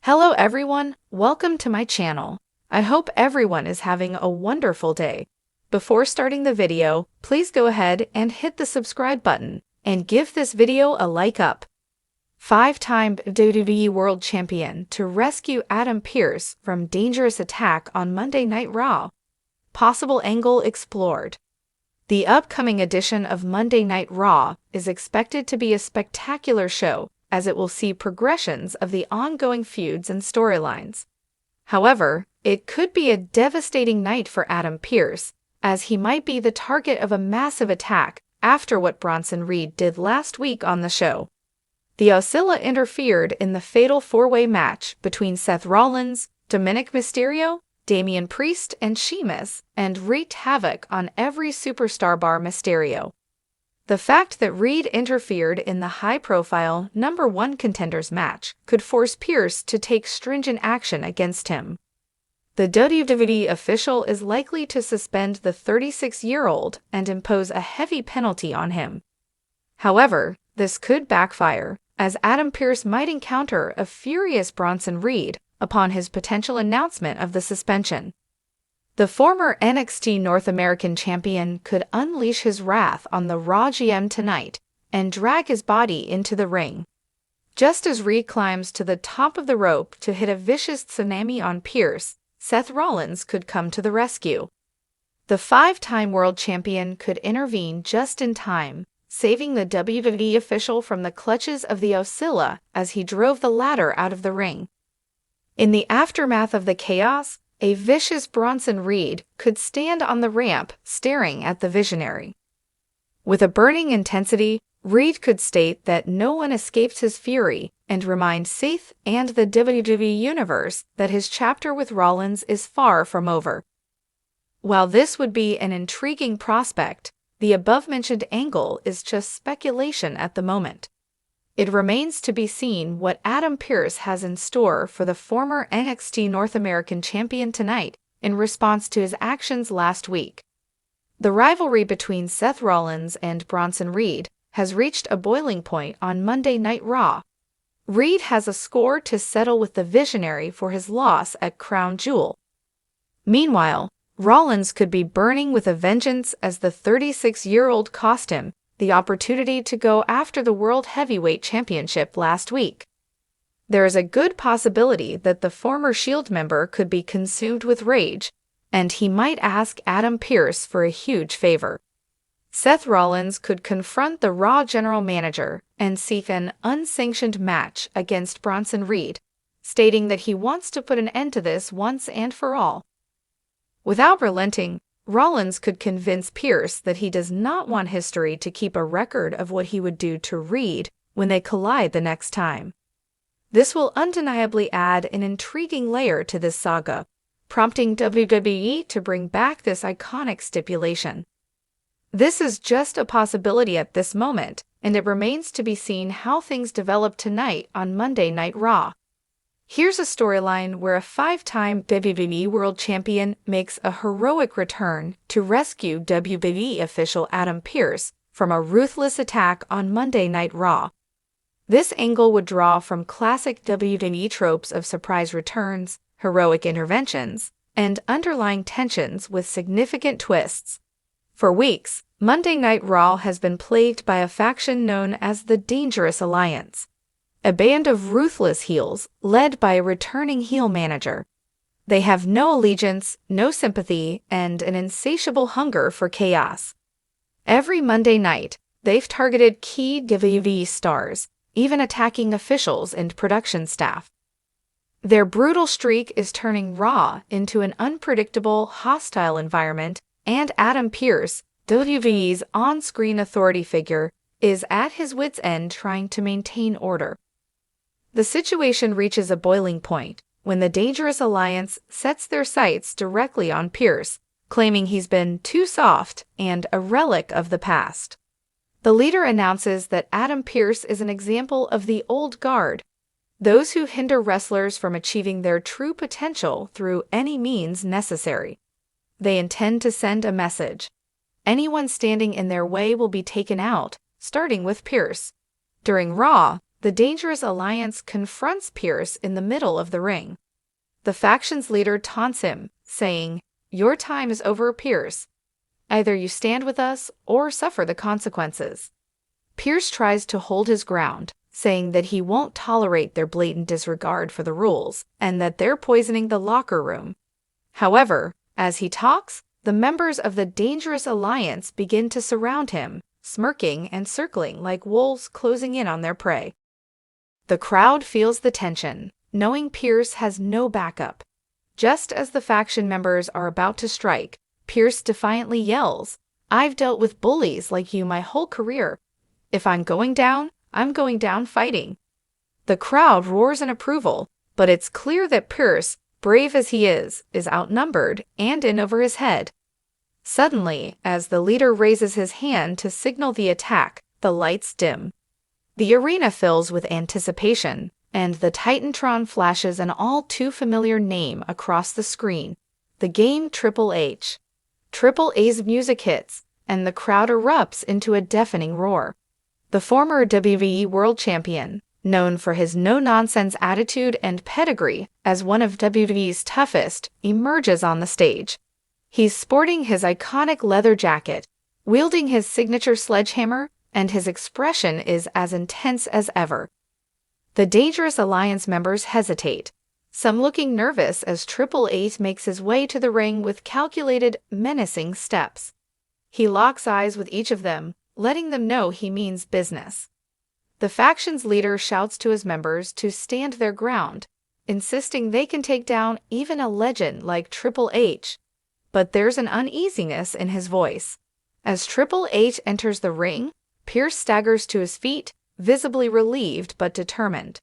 Hello everyone, welcome to my channel. I hope everyone is having a wonderful day. Before starting the video, please go ahead and hit the subscribe button and give this video a like up. Five-time WWE World Champion to rescue Adam Pearce from dangerous attack on Monday Night Raw. Possible angle explored. The upcoming edition of Monday Night Raw is expected to be a spectacular show, as it will see progressions of the ongoing feuds and storylines. However, it could be a devastating night for Adam Pearce, as he might be the target of a massive attack after what Bronson Reed did last week on the show. The Oscilla interfered in the fatal four-way match between Seth Rollins, Dominic Mysterio, Damian Priest, and Sheamus, and wreaked havoc on every superstar bar Mysterio. The fact that Reed interfered in the high-profile number one contenders match could force Pearce to take stringent action against him. The WWE official is likely to suspend the 36-year-old and impose a heavy penalty on him. However, this could backfire, as Adam Pearce might encounter a furious Bronson Reed upon his potential announcement of the suspension. The former NXT North American champion could unleash his wrath on the Raw GM tonight and drag his body into the ring. Just as Reed climbs to the top of the rope to hit a vicious tsunami on Pearce, Seth Rollins could come to the rescue. The five-time world champion could intervene just in time, saving the WWE official from the clutches of the Oscilla as he drove the latter out of the ring. In the aftermath of the chaos, a vicious Bronson Reed could stand on the ramp staring at the visionary. With a burning intensity, Reed could state that no one escapes his fury and remind Seth and the WWE Universe that his chapter with Rollins is far from over. While this would be an intriguing prospect, the above-mentioned angle is just speculation at the moment. It remains to be seen what Adam Pearce has in store for the former NXT North American champion tonight in response to his actions last week. The rivalry between Seth Rollins and Bronson Reed has reached a boiling point on Monday Night Raw. Reed has a score to settle with the Visionary for his loss at Crown Jewel. Meanwhile, Rollins could be burning with a vengeance as the 36-year-old cost him the opportunity to go after the World Heavyweight Championship last week. There is a good possibility that the former Shield member could be consumed with rage, and he might ask Adam Pearce for a huge favor. Seth Rollins could confront the Raw general manager and seek an unsanctioned match against Bronson Reed, stating that he wants to put an end to this once and for all. Without relenting, Rollins could convince Pearce that he does not want history to keep a record of what he would do to Reed when they collide the next time. This will undeniably add an intriguing layer to this saga, prompting WWE to bring back this iconic stipulation. This is just a possibility at this moment, and it remains to be seen how things develop tonight on Monday Night Raw. Here's a storyline where a five-time WWE World Champion makes a heroic return to rescue WWE official Adam Pearce from a ruthless attack on Monday Night Raw. This angle would draw from classic WWE tropes of surprise returns, heroic interventions, and underlying tensions with significant twists. For weeks, Monday Night Raw has been plagued by a faction known as the Dangerous Alliance, a band of ruthless heels led by a returning heel manager. They have no allegiance, no sympathy, and an insatiable hunger for chaos. Every Monday night, they've targeted key WWE stars, even attacking officials and production staff. Their brutal streak is turning Raw into an unpredictable, hostile environment, and Adam Pearce, WWE's on-screen authority figure, is at his wits' end trying to maintain order. The situation reaches a boiling point when the Dangerous Alliance sets their sights directly on Pearce, claiming he's been too soft and a relic of the past. The leader announces that Adam Pearce is an example of the old guard, those who hinder wrestlers from achieving their true potential through any means necessary. They intend to send a message. Anyone standing in their way will be taken out, starting with Pearce. During Raw, the Dangerous Alliance confronts Pearce in the middle of the ring. The faction's leader taunts him, saying, "Your time is over, Pearce. Either you stand with us or suffer the consequences." Pearce tries to hold his ground, saying that he won't tolerate their blatant disregard for the rules and that they're poisoning the locker room. However, as he talks, the members of the Dangerous Alliance begin to surround him, smirking and circling like wolves closing in on their prey. The crowd feels the tension, knowing Pearce has no backup. Just as the faction members are about to strike, Pearce defiantly yells, "I've dealt with bullies like you my whole career. If I'm going down fighting." The crowd roars in approval, but it's clear that Pearce, brave as he is outnumbered and in over his head. Suddenly, as the leader raises his hand to signal the attack, the lights dim. The arena fills with anticipation, and the Titantron flashes an all-too-familiar name across the screen, the game Triple H. Triple H's music hits, and the crowd erupts into a deafening roar. The former WWE World Champion, known for his no-nonsense attitude and pedigree as one of WWE's toughest, emerges on the stage. He's sporting his iconic leather jacket, wielding his signature sledgehammer, and his expression is as intense as ever. The Dangerous Alliance members hesitate, some looking nervous as Triple H makes his way to the ring with calculated, menacing steps. He locks eyes with each of them, letting them know he means business. The faction's leader shouts to his members to stand their ground, insisting they can take down even a legend like Triple H. But there's an uneasiness in his voice. As Triple H enters the ring, Pearce staggers to his feet, visibly relieved but determined.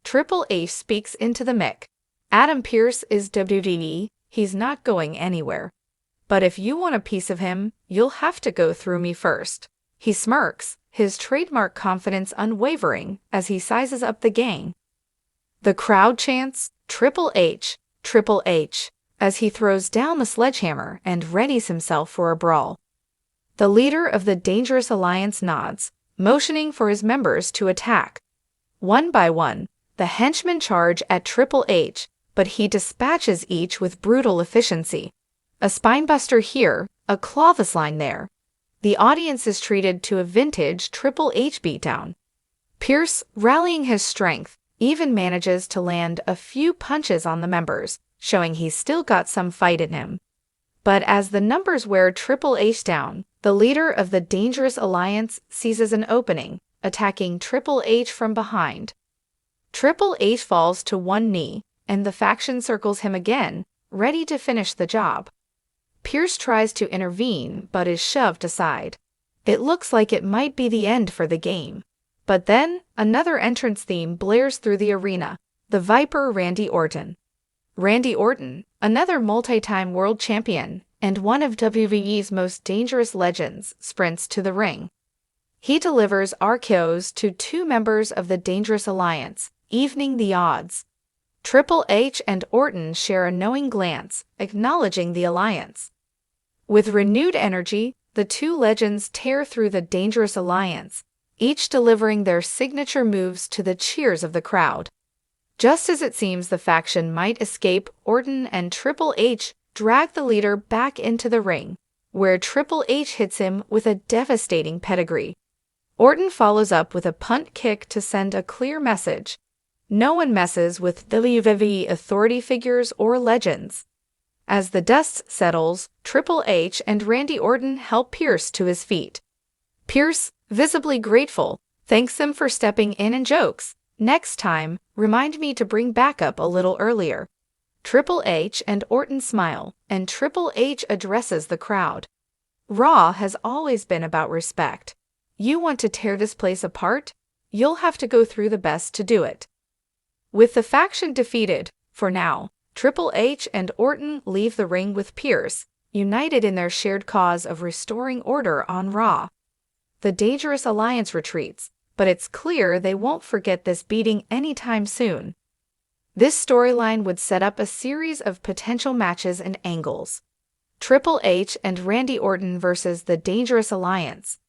Triple H speaks into the mic. "Adam Pearce is WWE, he's not going anywhere. But if you want a piece of him, you'll have to go through me first." He smirks, his trademark confidence unwavering as he sizes up the gang. The crowd chants, "Triple H, Triple H," as he throws down the sledgehammer and readies himself for a brawl. The leader of the Dangerous Alliance nods, motioning for his members to attack. One by one, the henchmen charge at Triple H, but he dispatches each with brutal efficiency. A spinebuster here, a clothesline there. The audience is treated to a vintage Triple H beatdown. Pearce, rallying his strength, even manages to land a few punches on the members, showing he's still got some fight in him. But as the numbers wear Triple H down, the leader of the Dangerous Alliance seizes an opening, attacking Triple H from behind. Triple H falls to one knee, and the faction circles him again, ready to finish the job. Pearce tries to intervene but is shoved aside. It looks like it might be the end for the game. But then, another entrance theme blares through the arena, the Viper Randy Orton. Randy Orton, another multi-time world champion and one of WWE's most dangerous legends, sprints to the ring. He delivers RKOs to two members of the Dangerous Alliance, evening the odds. Triple H and Orton share a knowing glance, acknowledging the alliance. With renewed energy, the two legends tear through the Dangerous Alliance, each delivering their signature moves to the cheers of the crowd. Just as it seems the faction might escape, Orton and Triple H drag the leader back into the ring, where Triple H hits him with a devastating pedigree. Orton follows up with a punt kick to send a clear message. No one messes with WWE authority figures or legends. As the dust settles, Triple H and Randy Orton help Pearce to his feet. Pearce, visibly grateful, thanks them for stepping in and jokes, "Next time, remind me to bring backup a little earlier." Triple H and Orton smile, and Triple H addresses the crowd. Raw has always been about respect. You want to tear this place apart? You'll have to go through the best to do it. With the faction defeated, for now, Triple H and Orton leave the ring with Pearce, united in their shared cause of restoring order on Raw. The Dangerous Alliance retreats, but it's clear they won't forget this beating anytime soon. This storyline would set up a series of potential matches and angles. Triple H and Randy Orton versus the Dangerous Alliance.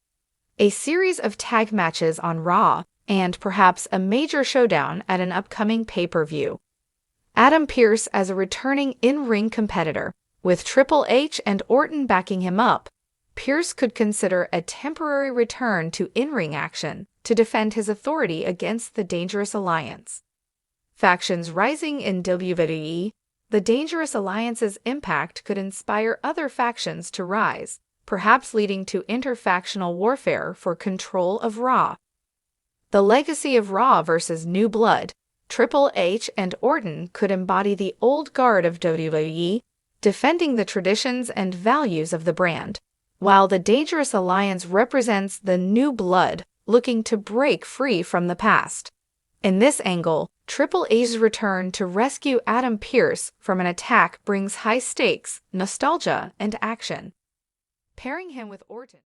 A series of tag matches on Raw, and perhaps a major showdown at an upcoming pay-per-view. Adam Pearce as a returning in-ring competitor. With Triple H and Orton backing him up, Pearce could consider a temporary return to in-ring action to defend his authority against the Dangerous Alliance. Factions rising in WWE, the Dangerous Alliance's impact could inspire other factions to rise, perhaps leading to interfactional warfare for control of Raw. The legacy of Raw versus New Blood. Triple H and Orton could embody the old guard of WWE, defending the traditions and values of the brand, while the Dangerous Alliance represents the new blood looking to break free from the past. In this angle, Triple H's return to rescue Adam Pearce from an attack brings high stakes, nostalgia, and action. Pairing him with Orton.